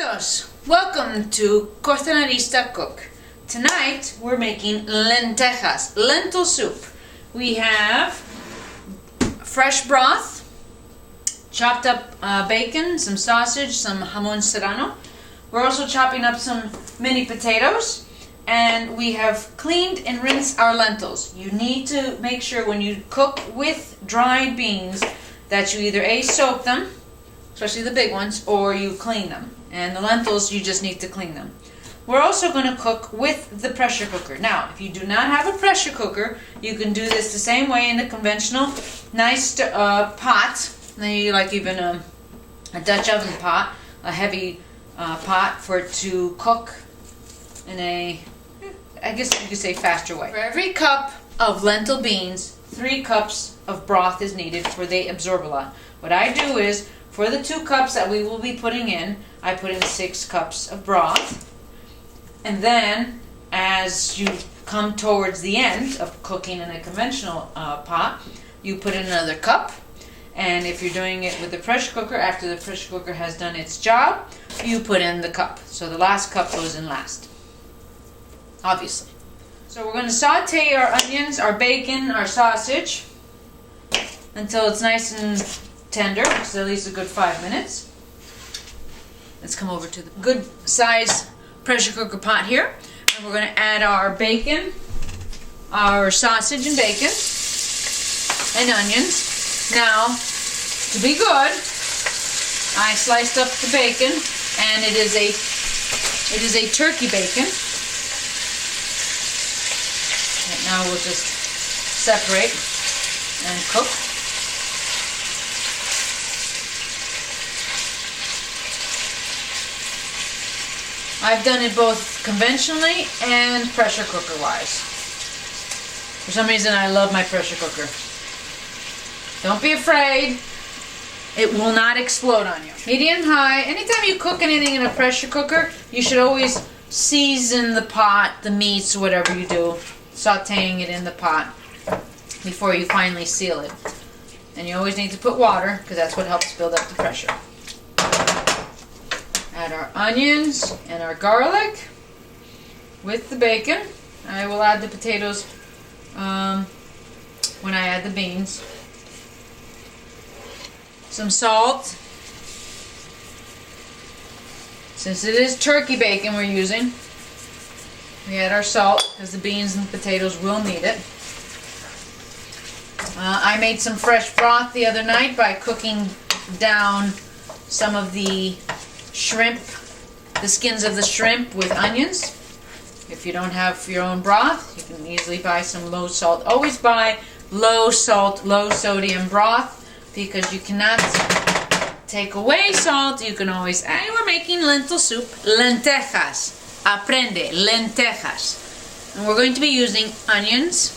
Bienvenidos! Welcome to Cocinarista Cook. Tonight we're making lentejas, lentil soup. We have fresh broth, chopped up bacon, some sausage, some jamon serrano. We're also chopping up some mini potatoes, and we have cleaned and rinsed our lentils. You need to make sure when you cook with dried beans that you either soak them, especially the big ones, or you clean them. And the lentils, you just need to clean them. We're also going to cook with the pressure cooker. Now, if you do not have a pressure cooker, you can do this the same way in the conventional nice pot. Maybe like even a Dutch oven pot, a heavy pot for it to cook in a, I guess you could say, faster way. For every cup of lentil beans, 3 cups of broth is needed, for they absorb a lot. What I do is, for the 2 cups that we will be putting in, I put in 6 cups of broth. And then, as you come towards the end of cooking in a conventional pot, you put in another cup. And if you're doing it with the pressure cooker, after the pressure cooker has done its job, you put in the cup. So the last cup goes in last, obviously. So we're going to saute our onions, our bacon, our sausage, until it's nice and tender, which is at least a good 5 minutes. Let's come over to the good size pressure cooker pot here, and we're going to add our bacon, our sausage and bacon, and onions. Now, to be good, I sliced up the bacon, and it is a turkey bacon. Right now we'll just separate and cook. I've done it both conventionally and pressure cooker wise. For some reason I love my pressure cooker. Don't be afraid. It will not explode on you. Medium high. Anytime you cook anything in a pressure cooker, you should always season the pot, the meats, whatever you do, sauteing it in the pot before you finally seal it. And you always need to put water, because that's what helps build up the pressure. Add our onions and our garlic with the bacon. I will add the potatoes when I add the beans. Some salt. Since it is turkey bacon we're using, we add our salt because the beans and the potatoes will need it. I made some fresh broth the other night by cooking down some of the shrimp, the skins of the shrimp, with onions. If you don't have your own broth, you can easily buy some low salt. Always buy low salt, low sodium broth, because you cannot take away salt. You can always add. We're making lentil soup, lentejas. Aprende, lentejas. And we're going to be using onions,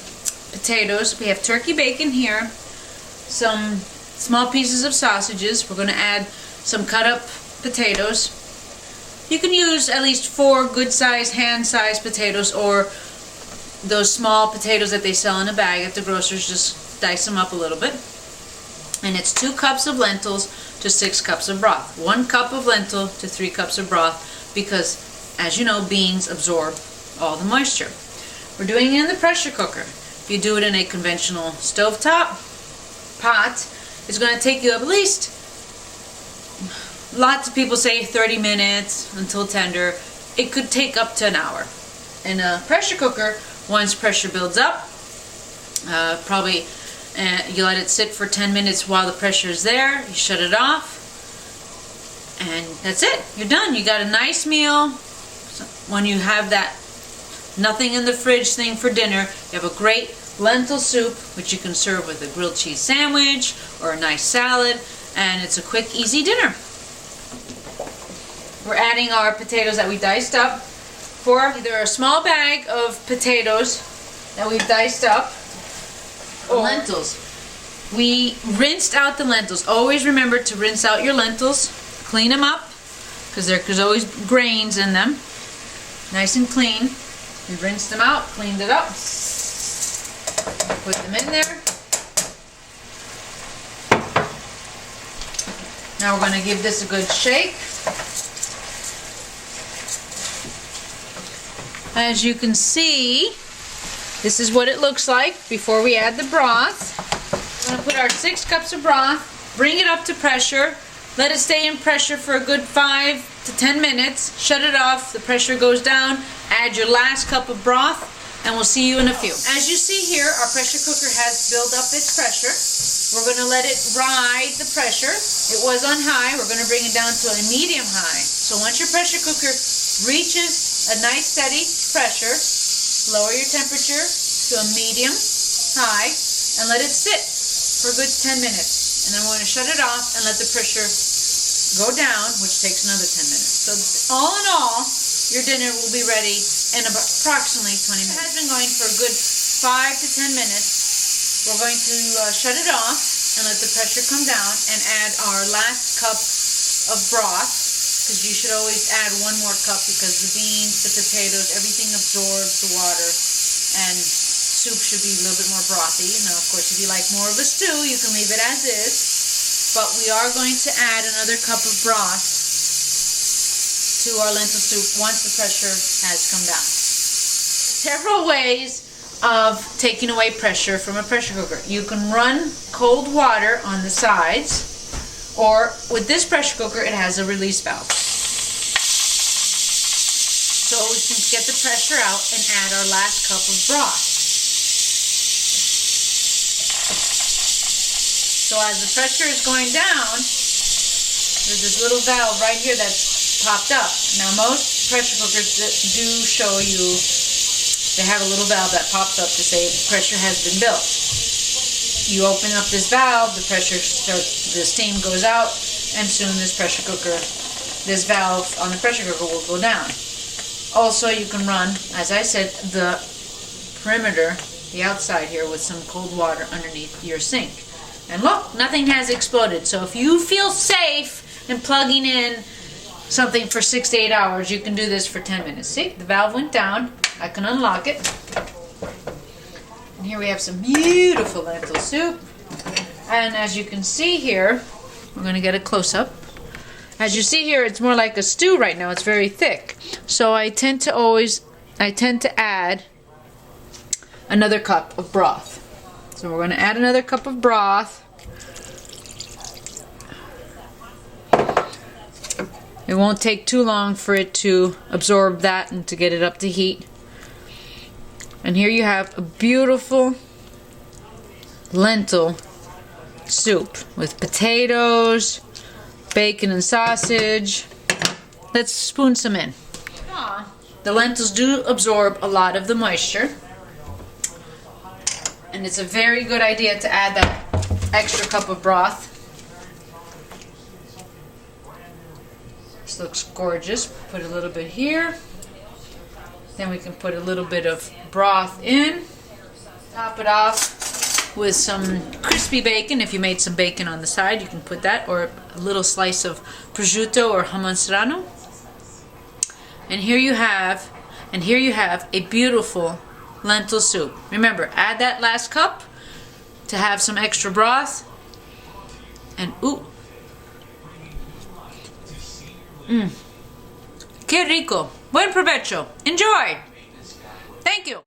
potatoes. We have turkey bacon here, some small pieces of sausages. We're going to add some cut up potatoes. You can use at least 4 good sized, hand-sized potatoes, or those small potatoes that they sell in a bag at the grocer's. Just dice them up a little bit. And it's 2 cups of lentils to 6 cups of broth. 1 cup of lentil to 3 cups of broth, because, as you know, beans absorb all the moisture. We're doing it in the pressure cooker. If you do it in a conventional stovetop pot, it's going to take you at least, lots of people say 30 minutes until tender. It could take up to an hour. In a pressure cooker, once pressure builds up, probably you let it sit for 10 minutes while the pressure is there. You shut it off, and that's it. You're done. You got a nice meal. So when you have that nothing in the fridge thing for dinner, you have a great lentil soup, which you can serve with a grilled cheese sandwich or a nice salad, and it's a quick, easy dinner. We're adding our potatoes that we diced up. For either a small bag of potatoes that we've diced up, or lentils. We rinsed out the lentils. Always remember to rinse out your lentils. Clean them up, because there's always grains in them. Nice and clean. We rinsed them out, cleaned it up, put them in there. Now we're going to give this a good shake. As you can see, this is what it looks like before we add the broth. We're going to put our 6 cups of broth, bring it up to pressure, let it stay in pressure for a good 5 to 10 minutes, shut it off, the pressure goes down, add your last cup of broth, and we'll see you in a few. As you see here, our pressure cooker has built up its pressure. We're going to let it ride the pressure. It was on high. We're going to bring it down to a medium high. So once your pressure cooker reaches a nice steady pressure, lower your temperature to a medium high and let it sit for a good 10 minutes. And then we're going to shut it off and let the pressure go down, which takes another 10 minutes. So all in all, your dinner will be ready in approximately 20 minutes. It has been going for a good 5 to 10 minutes. We're going to shut it off and let the pressure come down and add our last cup of broth, because you should always add 1 more cup because the beans, the potatoes, everything absorbs the water, and soup should be a little bit more brothy. Now, of course, if you like more of a stew, you can leave it as is, but we are going to add another cup of broth to our lentil soup once the pressure has come down. Several ways of taking away pressure from a pressure cooker. You can run cold water on the sides, or with this pressure cooker it has a release valve. So we can get the pressure out and add our last cup of broth. So as the pressure is going down, there's this little valve right here that's popped up. Now most pressure cookers do show you, they have a little valve that pops up to say pressure has been built. You open up this valve, the pressure starts, the steam goes out, and soon this pressure cooker, this valve on the pressure cooker will go down. Also, you can run, as I said, the perimeter, the outside here, with some cold water underneath your sink. And look, nothing has exploded. So if you feel safe in plugging in something for 6 to 8 hours, you can do this for 10 minutes. See, the valve went down. I can unlock it. And here we have some beautiful lentil soup. And as you can see here, we're going to get a close-up. As you see here, it's more like a stew right now. It's very thick. So I tend to add another cup of broth. So we're going to add another cup of broth. It won't take too long for it to absorb that and to get it up to heat. And here you have a beautiful lentil soup with potatoes, bacon and sausage. Let's spoon some in. The lentils do absorb a lot of the moisture, and it's a very good idea to add that extra cup of broth. This looks gorgeous. Put a little bit here. Then we can put a little bit of broth in. Top it off with some crispy bacon. If you made some bacon on the side, you can put that, or a little slice of prosciutto or jamon serrano. And here you have a beautiful lentil soup. Remember, add that last cup to have some extra broth. And ooh. Qué rico. Buen provecho. Enjoy. Thank you.